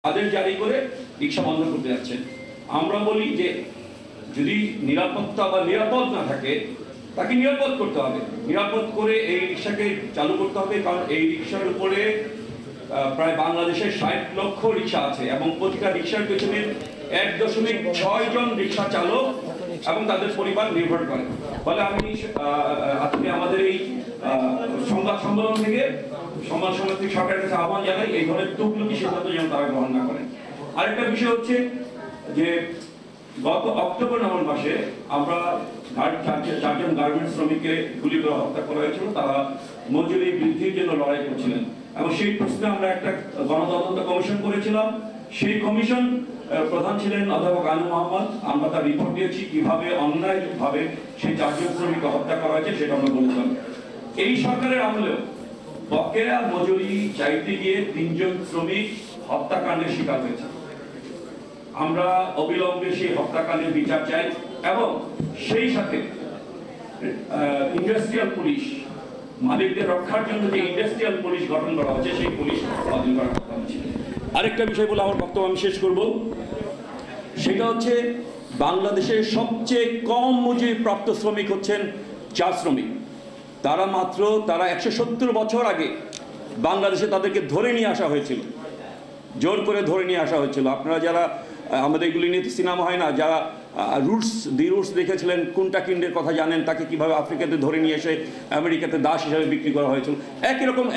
আদেশ জারি করে রিক্সা বন্ধ করতে যাচ্ছেন। আমরা বলি যে যদি নিরাপত্তা বা নিরাপদ না থাকে তাকে নিরাপদ করতে হবে, নিরাপদ করে এই রিক্সাকে চালু করতে হবে। কারণ এই রিক্সার উপরে প্রায় বাংলাদেশের 60 লক্ষ রিক্সা আছে এবং প্রতিটা রিক্সার পেছনে 1.6 জন রিক্সা চালক এবং তাদের পরিবার নির্ভর করে। ফলে আমি আজকে আমাদের এই সংবাদ সম্মেলন থেকে সরকারের কাছে আহ্বান জানাই এই ধরনের তুগলকি সিদ্ধান্ত যেন তারা গ্রহণ না করেন। আরেকটা বিষয় হচ্ছে যে গত অক্টোবর-নভেম্বর মাসে আমরা চারজন গার্মেন্টস শ্রমিককে গুলি করে হত্যা করা হয়েছিল। তারা মজুরি বৃদ্ধির জন্য লড়াই করছিলেন এবং সেই প্রশ্নে আমরা একটা গণতদন্ত কমিশন করেছিলাম। সেই কমিশন প্রধান ছিলেন অধ্যাপক আনু মোহাম্মদ। আমরা তার রিপোর্ট দিয়েছি কিভাবে অন্যায়ভাবে সেই চারজন শ্রমিককে হত্যা করা হয়েছে সেটা আমরা বলেছিলাম। এই সরকারের আমলেও বকেয়া মজুরি চাইতে গিয়ে 3 জন শ্রমিক হত্যাকাণ্ডের শিকার হয়েছে। আমরা অবিলম্বে সেই হত্যাকাণ্ডের বিচার চাই এবং সেই সাথে ইন্ডাস্ট্রিয়াল পুলিশ, মালিকদের রক্ষার জন্য যে ইন্ডাস্ট্রিয়াল পুলিশ গঠন করা হচ্ছে সেই পুলিশ বাতিল করা হচ্ছে। আরেকটা বিষয় বলে আমার বক্তব্য আমি শেষ করব, সেটা হচ্ছে বাংলাদেশের সবচেয়ে কম মজুরি প্রাপ্ত শ্রমিক হচ্ছেন চা শ্রমিক। তারা 170 বছর আগে বাংলাদেশে তাদেরকে ধরে নিয়ে আসা হয়েছিল, জোর করে ধরে নিয়ে আসা হয়েছিল। আপনারা যারা আমাদের এগুলি নিয়ে তো সিনেমা হয় না, যারা রুটস দেখেছিলেন, কোনটা কিন্ডের কথা জানেন, তাকে কিভাবে আফ্রিকাতে ধরে নিয়ে এসে আমেরিকাতে দাস হিসাবে বিক্রি করা হয়েছিল।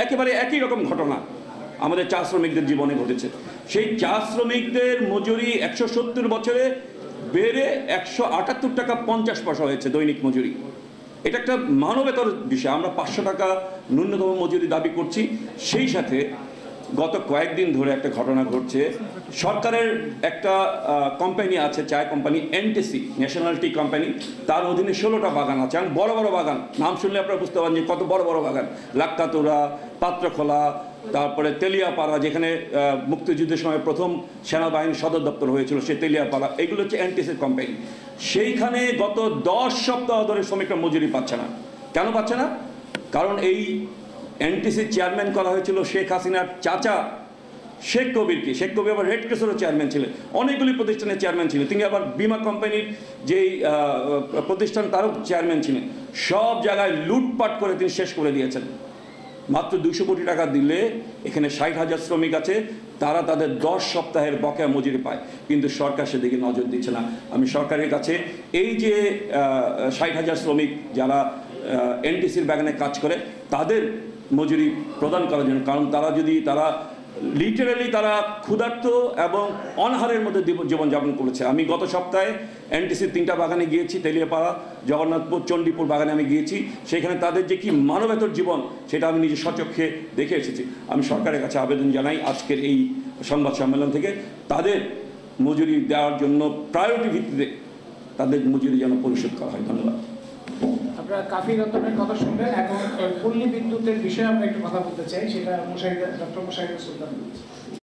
একেবারে একই রকম ঘটনা আমাদের চা শ্রমিকদের জীবনে ঘটেছে। সেই চা শ্রমিকদের মজুরি 170 বছরে বেড়ে 178 টাকা 50 পয়সা হয়েছে দৈনিক মজুরি। এটা একটা মানবেতর বিষয়। আমরা 500 টাকা ন্যূনতম মজুরি দাবি করছি। সেই সাথে গত কয়েকদিন ধরে একটা ঘটনা ঘটছে। সরকারের একটা কোম্পানি আছে, চায় company, NTC, national tea company. তার অধীনে 16টা বাগান আছে, বড় বড় বাগান। নাম শুনলে আপনারা বুঝতে পারেন যে কত বড় বড় বাগান। লাক্কাতুরা, পাত্রখোলা, তারপরে তেলিয়াপাড়া, যেখানে মুক্তিযুদ্ধের সময় প্রথম সেনাবাহিনীর সদর দপ্তর হয়েছিল, সে তেলিয়াপাড়া। এগুলো হচ্ছে এনটিসির কোম্পানি। সেইখানে গত 10 সপ্তাহ ধরে শ্রমিকরা মজুরি পাচ্ছে না। কেন পাচ্ছে না? কারণ এই এনটিসির চেয়ারম্যান করা হয়েছিল শেখ হাসিনার চাচা শেখ কবিরকে। শেখ কবির আবার রেড ক্রসেরও চেয়ারম্যান ছিলেন, অনেকগুলি প্রতিষ্ঠানের চেয়ারম্যান ছিলেন। তিনি আবার বিমা কোম্পানির যেই প্রতিষ্ঠান তারও চেয়ারম্যান ছিলেন। সব জায়গায় লুটপাট করে তিনি শেষ করে দিয়েছেন। মাত্র 200 কোটি টাকা দিলে এখানে 60,000 শ্রমিক আছে, তারা তাদের 10 সপ্তাহের বকেয়া মজুরি পায়, কিন্তু সরকার সেদিকে নজর দিচ্ছে না। আমি সরকারের কাছে এই যে 60,000 শ্রমিক যারা এনটিসির বাগানে কাজ করে তাদের মজুরি প্রদান করার জন্য, কারণ তারা লিটারালি তারা ক্ষুধার্ত এবং অনাহারের মধ্যে জীবনযাপন করেছে। আমি গত সপ্তাহে এনটিসির 3টা বাগানে গিয়েছি, তেলিয়াপাড়া, জগন্নাথপুর, চণ্ডীপুর বাগানে আমি গিয়েছি। সেখানে তাদের যে কি মানবেতর জীবন সেটা আমি নিজে স্বচক্ষে দেখে এসেছি। আমি সরকারের কাছে আবেদন জানাই আজকের এই সংবাদ সম্মেলন থেকে তাদের মজুরি দেওয়ার জন্য প্রায়োরিটি ভিত্তিতে তাদের মজুরি যেন পরিশোধ করা হয়। ধন্যবাদ। আপনারা কাফি রতনের কথা শুনবেন। এখন পল্লী বিদ্যুতের বিষয়ে আমরা একটু কথা বলতে চাই, সেটা ডক্টর মোশাহিদুল সুলতান।